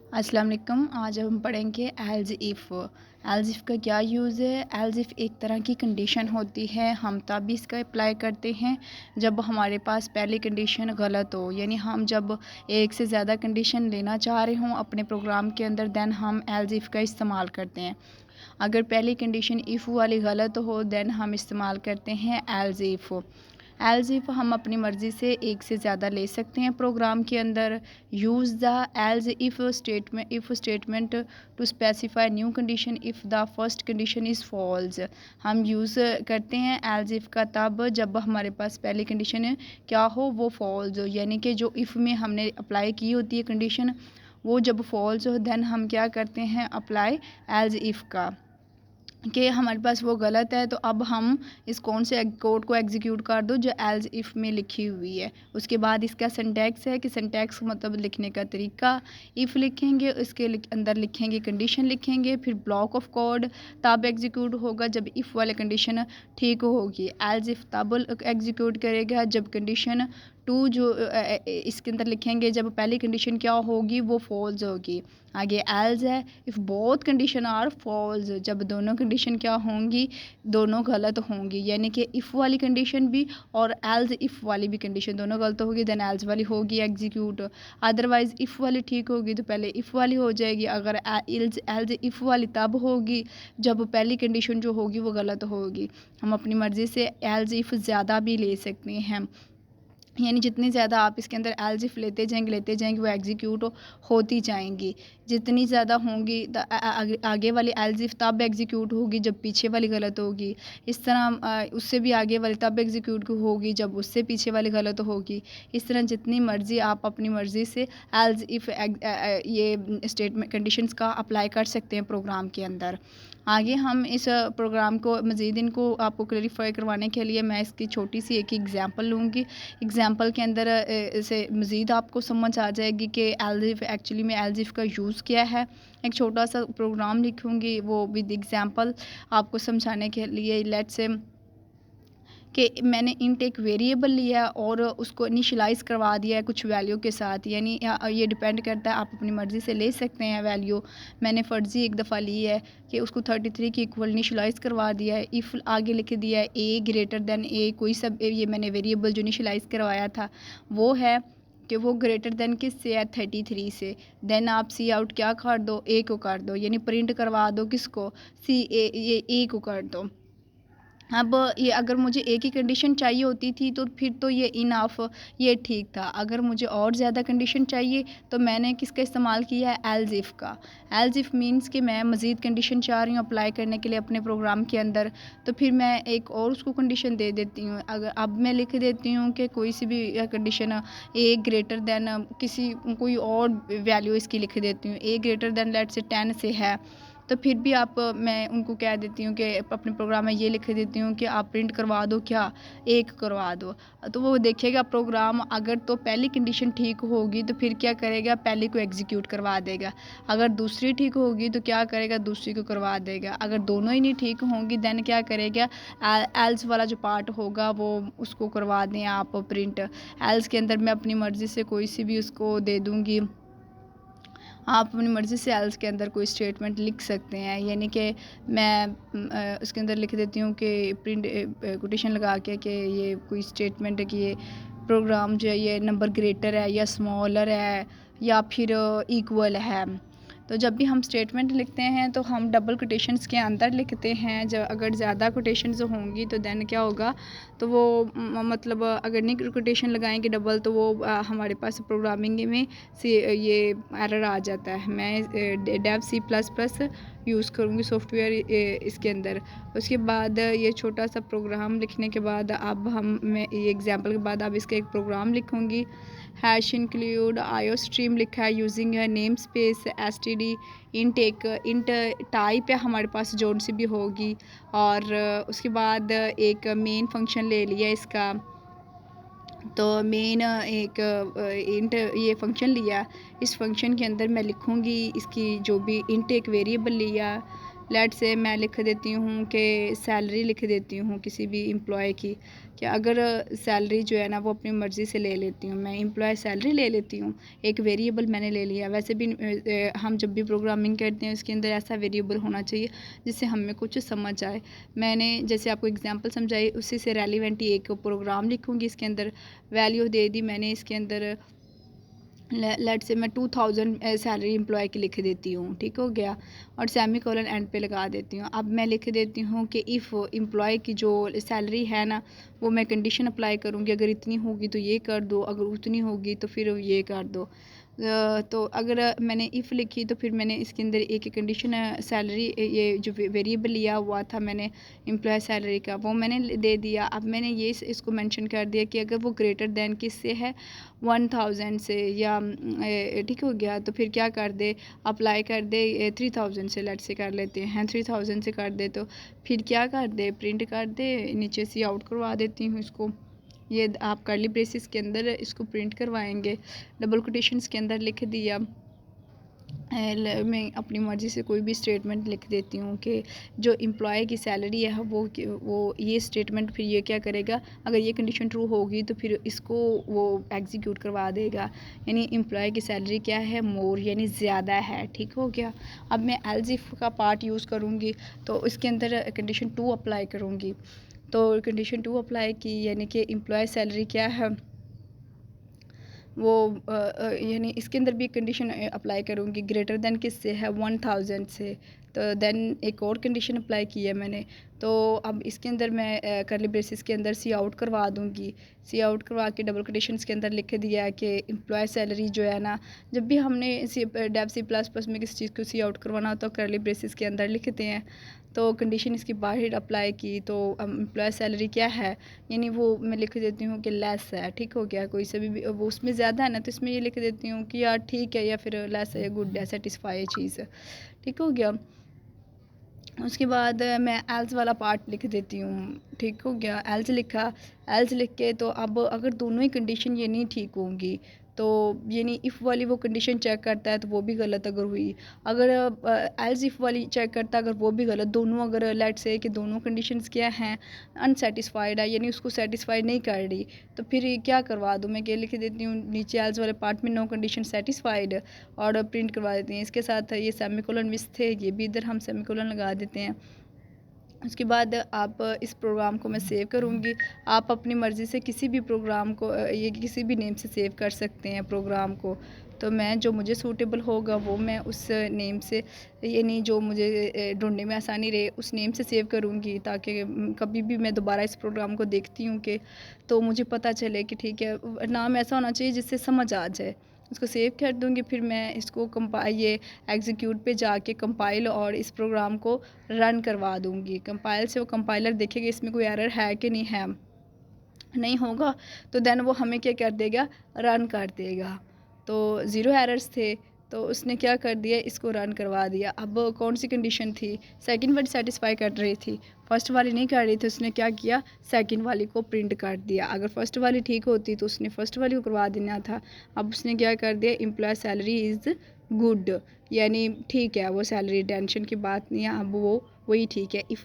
अस्सलाम वालेकुम। आज हम पढ़ेंगे एल्स इफ़। एल्स इफ़ का क्या यूज़ है। एल्स इफ़ एक तरह की कंडीशन होती है, हम तब भी इसका अप्लाई करते हैं जब हमारे पास पहली कंडीशन गलत हो, यानी हम जब एक से ज़्यादा कंडीशन लेना चाह रहे हों अपने प्रोग्राम के अंदर, दैन हम एल्स इफ़ का इस्तेमाल करते हैं। अगर पहली कंडीशन इफ़ वाली गलत हो दैन हम इस्तेमाल करते हैं एल्स इफ़। एल्स इफ़ हम अपनी मर्ज़ी से एक से ज़्यादा ले सकते हैं प्रोग्राम के अंदर। Use the else if statement to specify new condition if the first condition is false. हम यूज़ करते हैं एल्स इफ़ का तब जब हमारे पास पहली कंडीशन क्या हो, वो फॉल्स हो, यानी कि जो इफ़ में हमने अप्लाई की होती है कंडीशन, वो जब फॉल्स हो दैन हम क्या करते हैं, अप्लाई एल्स इफ़ का। कि हमारे पास वो गलत है, तो अब हम इस कौन से कोड को एग्जीक्यूट कर दो जो एल्स इफ़ में लिखी हुई है। उसके बाद इसका सिंटैक्स है कि सिंटैक्स मतलब लिखने का तरीका। इफ़ लिखेंगे, उसके अंदर लिखेंगे कंडीशन लिखेंगे, फिर ब्लॉक ऑफ कोड तब एग्जीक्यूट होगा जब इफ़ वाले कंडीशन ठीक होगी। एल्स इफ़ तब एग्जीक्यूट करेगा जब कंडीशन टू जो इसके अंदर लिखेंगे जब पहली कंडीशन क्या होगी, वो फॉल्स होगी। आगे एल्स है, if both condition are false, जब दोनों कंडीशन क्या होंगी, दोनों गलत होंगी, यानी कि इफ़ वाली कंडीशन भी और एल्स इफ़ वाली भी कंडीशन दोनों गलत होगी, देन एल्स वाली होगी एग्जीक्यूट। अदरवाइज़ इफ़ वाली ठीक होगी तो पहले इफ़ वाली हो जाएगी। अगर एल्स इफ़ वाली तब होगी जब पहली कंडीशन जो होगी वो गलत होगी। हम अपनी मर्ज़ी से एल्स इफ़ ज़्यादा भी ले सकते हैं, यानी जितनी ज़्यादा आप इसके अंदर एल्स इफ़ लेते जाएंगे वो एग्जीक्यूट होती जाएंगी। जितनी ज़्यादा होंगी आगे वाली एल्स इफ़ तब एग्जीक्यूट होगी जब पीछे वाली गलत होगी। इस तरह उससे भी आगे वाली तब एग्जीक्यूट होगी जब उससे पीछे वाली गलत होगी। इस तरह जितनी मर्ज़ी आप अपनी मर्ज़ी से एल्स इफ़ ये स्टेटमेंट कंडीशंस का अप्लाई कर सकते हैं प्रोग्राम के अंदर। आगे हम इस प्रोग्राम को मज़ीद इनको आपको क्लैरिफाई करवाने के लिए मैं इसकी छोटी सी एक एग्ज़ाम्पल लूँगी। एग्ज़ाम्पल के अंदर इसे मज़ीद आपको समझ आ जाएगी कि एल्स एक्चुअली में एल्स इफ़ का यूज़ क्या है। एक छोटा सा प्रोग्राम लिखूँगी वो विद एग्ज़ाम्पल आपको समझाने के लिए। लेट्स से कि मैंने इंट एक वेरिएबल लिया और उसको इनिशियलाइज़ करवा दिया है कुछ वैल्यू के साथ, यानी ये डिपेंड करता है, आप अपनी मर्ज़ी से ले सकते हैं वैल्यू। मैंने फ़र्ज़ी एक दफ़ा ली है कि उसको 33 के इक्वल इनिशियलाइज़ करवा दिया है। इफ़ आगे लिख दिया है ए ग्रेटर दैन ए, कोई सब ये मैंने वेरिएबल जो इनिशियलाइज़ करवाया था वो है कि वो ग्रेटर दैन किससे है, 33 से। देन आप सी आउट क्या कर दो, ए को कर दो, यानी प्रिंट करवा दो किसको, सी ए, ये ए को कर दो। अब ये अगर मुझे एक ही कंडीशन चाहिए होती थी तो फिर तो ये इनफ, ये ठीक था। अगर मुझे और ज़्यादा कंडीशन चाहिए तो मैंने किसका इस्तेमाल किया है, एल्स इफ़ का। एल्स इफ़ मींस कि मैं मज़ीद कंडीशन चाह रही हूँ अप्लाई करने के लिए अपने प्रोग्राम के अंदर, तो फिर मैं एक और उसको कंडीशन दे देती हूँ। अगर अब मैं लिख देती हूँ कि कोई सी भी कंडीशन ए ग्रेटर दैन किसी कोई और वैल्यू इसकी लिख देती हूँ, ए ग्रेटर दैन लेट्स से 10 से है, तो फिर भी आप मैं उनको कह देती हूँ कि अपने प्रोग्राम में ये लिख देती हूँ कि आप प्रिंट करवा दो, क्या एक करवा दो। तो वो देखेगा प्रोग्राम, अगर तो पहली कंडीशन ठीक होगी तो फिर क्या करेगा, पहली को एग्जीक्यूट करवा देगा। अगर दूसरी ठीक होगी तो क्या करेगा, दूसरी को करवा देगा। अगर दोनों ही नहीं ठीक होंगी दैन क्या करेगा, एल्स वाला जो पार्ट होगा वो उसको करवा दें आप प्रिंट। एल्स के अंदर मैं अपनी मर्ज़ी से कोई सी भी उसको दे दूँगी, आप अपनी मर्ज़ी से एल्स के अंदर कोई स्टेटमेंट लिख सकते हैं, यानी कि मैं उसके अंदर लिख देती हूँ कि प्रिंट कोटेशन लगा के कि ये कोई स्टेटमेंट है कि ये प्रोग्राम जो है ये नंबर ग्रेटर है या स्मॉलर है या फिर इक्वल है। तो जब भी हम स्टेटमेंट लिखते हैं तो हम डबल कोटेशंस के अंदर लिखते हैं। जब अगर ज़्यादा कोटेशंस होंगी तो दैन क्या होगा, तो वो मतलब अगर नहीं कोटेशन लगाएंगे डबल तो वो हमारे पास प्रोग्रामिंग में से ये एरर आ जाता है। मैं डेव C++ यूज़ करूँगी सॉफ्टवेयर इसके अंदर। उसके बाद ये छोटा सा प्रोग्राम लिखने के बाद अब मैं ये एग्जांपल के बाद अब इसका एक प्रोग्राम लिखूँगी। हैश इंक्लूड आयो स्ट्रीम लिखा है using name space std int, एक इंट टाइप है हमारे पास जोन सी भी होगी, और उसके बाद एक मेन फंक्शन ले लिया इसका। तो मेन एक इंट ये फंक्शन लिया, इस फंक्शन के अंदर मैं लिखूँगी इसकी जो भी इंट एक वेरिएबल लिया, लेट से मैं लिख देती हूँ कि सैलरी लिख देती हूँ किसी भी एम्प्लॉय की, कि अगर सैलरी जो है ना वो अपनी मर्ज़ी से ले लेती हूँ, मैं एम्प्लॉय सैलरी ले लेती हूँ, एक वेरिएबल मैंने ले लिया। वैसे भी हम जब भी प्रोग्रामिंग करते हैं उसके अंदर ऐसा वेरिएबल होना चाहिए जिससे हमें कुछ समझ आए। मैंने जैसे आपको एग्जांपल समझाई उसी से रेलिवेंट ही एक प्रोग्राम लिखूँगी, इसके अंदर वैल्यू दे दी मैंने, इसके अंदर लेट से मैं 2000 सैलरी एम्प्लॉय की लिख देती हूँ, ठीक हो गया, और सेमी कोलन एंड पे लगा देती हूँ। अब मैं लिख देती हूँ कि इफ़ एम्प्लॉय की जो सैलरी है ना वो मैं कंडीशन अप्लाई करूँगी, अगर इतनी होगी तो ये कर दो, अगर उतनी होगी तो फिर ये कर दो। तो अगर मैंने इफ़ लिखी तो फिर मैंने इसके अंदर एक कंडीशन सैलरी, ये जो वेरिएबल लिया हुआ था मैंने एम्प्लॉय सैलरी का वो मैंने दे दिया। अब मैंने ये इसको मेंशन कर दिया कि अगर वो ग्रेटर दैन किससे है 1000 से, या ठीक हो गया, तो फिर क्या कर दे, अप्लाई कर दे 3000 से, लेट से कर लेते हैं 3000 से कर दे, तो फिर क्या कर दे, प्रिंट कर दे, नीचे सी आउट करवा देती हूँ इसको। ये आप कर्ली ब्रेसिस के अंदर इसको प्रिंट करवाएंगे, डबल कोटेशंस के अंदर लिख दिया। मैं अपनी मर्ज़ी से कोई भी स्टेटमेंट लिख देती हूँ कि जो एम्प्लॉय की सैलरी है वो ये स्टेटमेंट फिर ये क्या करेगा, अगर ये कंडीशन ट्रू होगी तो फिर इसको वो एग्जीक्यूट करवा देगा, यानी एम्प्लॉय की सैलरी क्या है, मोर यानी ज़्यादा है, ठीक हो गया। अब मैं एल्स इफ का पार्ट यूज़ करूँगी तो इसके अंदर कंडीशन 2 अप्लाई करूँगी, तो कंडीशन 2 अप्लाई की यानी कि एम्प्लॉय सैलरी क्या है वो यानी इसके अंदर भी कंडीशन अप्लाई करूँगी, ग्रेटर दैन किससे है 1000 से, तो देन एक और कंडीशन अप्लाई की है मैंने। तो अब इसके अंदर मैं कर्ली ब्रेसिस के अंदर सी आउट करवा दूँगी, सी आउट करवा के डबल कोटेशंस के अंदर लिख दिया है कि एम्प्लॉय सैलरी जो है ना, जब भी हमने डेव सी प्लस प्लस में किसी चीज़ को सी आउट करवाना होता है तो कर्ली ब्रेसिस के अंदर लिखते हैं। तो कंडीशन इसकी बाहर अप्लाई की तो एम्प्लॉय सैलरी क्या है, यानी वो मैं लिख देती हूँ कि लेस है, ठीक हो गया, कोई से भी वो उसमें ज़्यादा है ना तो इसमें ये लिख देती हूँ कि यार ठीक है, या फिर लेस है, गुड है, सेटिस्फाई चीज़, ठीक हो गया। उसके बाद मैं एल्स वाला पार्ट लिख देती हूँ, ठीक हो गया, एल्स लिखा, एल्स लिख के तो अब अगर दोनों ही कंडीशन ये नहीं ठीक होंगी तो यानी इफ़ वाली वो कंडीशन चेक करता है तो वो भी गलत अगर हुई, अगर एल्स इफ़ वाली चेक करता है अगर वो भी गलत, दोनों अगर लेट से कि दोनों कंडीशंस क्या हैं, अनसेटिस्फाइड है यानी उसको सेटिस्फाई नहीं कर रही, तो फिर ये क्या करवा दूँ, मैं क्या लिख देती हूँ नीचे एल्स वाले पार्ट में नो कंडीशन सेटिस्फाइड, और प्रिंट करवा देती हैं। इसके साथ ये सेमीकोलन मिस थे, ये भी इधर हम सेमीकोलन लगा देते हैं। उसके बाद आप इस प्रोग्राम को मैं सेव करूँगी, आप अपनी मर्ज़ी से किसी भी प्रोग्राम को ये किसी भी नेम से सेव कर सकते हैं प्रोग्राम को, तो मैं जो मुझे सूटेबल होगा वो मैं उस नेम से, यानी जो मुझे ढूंढने में आसानी रहे उस नेम से सेव करूँगी, ताकि कभी भी मैं दोबारा इस प्रोग्राम को देखती हूँ कि तो मुझे पता चले कि ठीक है, नाम ऐसा होना चाहिए जिससे समझ आ जाए। उसको सेव कर दूँगी, फिर मैं इसको ये एग्जीक्यूट पे जाके कंपाइल और इस प्रोग्राम को रन करवा दूँगी। कंपाइल से वो कंपाइलर देखेगा इसमें कोई एरर है कि नहीं है, नहीं होगा तो देन वो हमें क्या कर देगा, रन कर देगा। तो ज़ीरो एरर्स थे तो उसने क्या कर दिया, इसको रन करवा दिया। अब कौन सी कंडीशन थी, सेकंड वाली सेटिस्फाई कर रही थी, फर्स्ट वाली नहीं कर रही थी, उसने क्या किया, सेकंड वाली को प्रिंट कर दिया। अगर फर्स्ट वाली ठीक होती तो उसने फर्स्ट वाली को करवा देना था, अब उसने क्या कर दिया, एम्प्लॉय सैलरी इज़ गुड, यानी ठीक है वो सैलरी, टेंशन की बात नहीं है, अब वो वही ठीक है। इफ़